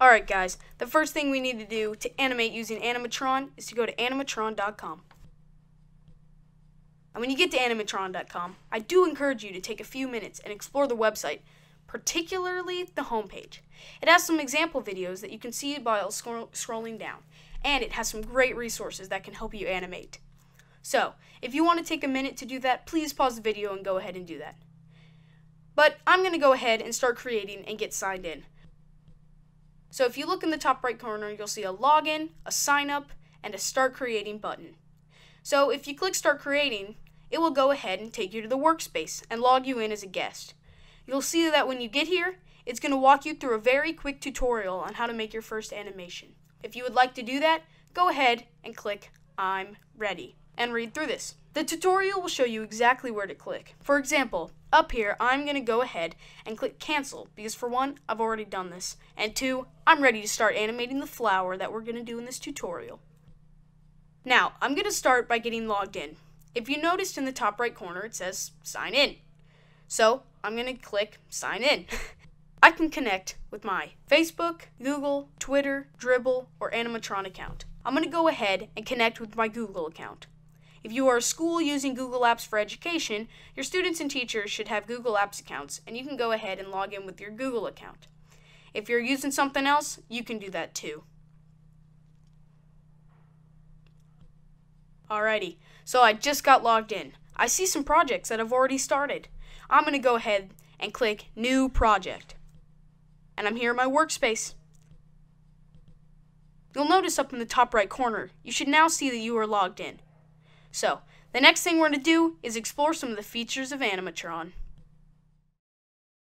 Alright guys, the first thing we need to do to animate using Animatron is to go to animatron.com. And when you get to animatron.com, I do encourage you to take a few minutes and explore the website, particularly the homepage. It has some example videos that you can see while scrolling down, and it has some great resources that can help you animate. So, if you want to take a minute to do that, please pause the video and go ahead and do that. But I'm going to go ahead and start creating and get signed in. So if you look in the top right corner, you'll see a login, a sign up, and a start creating button. So if you click start creating, it will go ahead and take you to the workspace and log you in as a guest. You'll see that when you get here, it's going to walk you through a very quick tutorial on how to make your first animation. If you would like to do that, go ahead and click I'm ready and read through this. The tutorial will show you exactly where to click. For example, up here, I'm going to go ahead and click cancel because for one, I've already done this, and two, I'm ready to start animating the flower that we're going to do in this tutorial. Now, I'm going to start by getting logged in. If you noticed in the top right corner, it says sign in. So, I'm going to click sign in. I can connect with my Facebook, Google, Twitter, Dribbble, or Animatron account. I'm going to go ahead and connect with my Google account. If you are a school using Google Apps for education, your students and teachers should have Google Apps accounts, and you can go ahead and log in with your Google account. If you're using something else, you can do that too. Alrighty, so I just got logged in. I see some projects that have already started. I'm going to go ahead and click New Project. And I'm here in my workspace. You'll notice up in the top right corner, you should now see that you are logged in. So, the next thing we're going to do is explore some of the features of Animatron.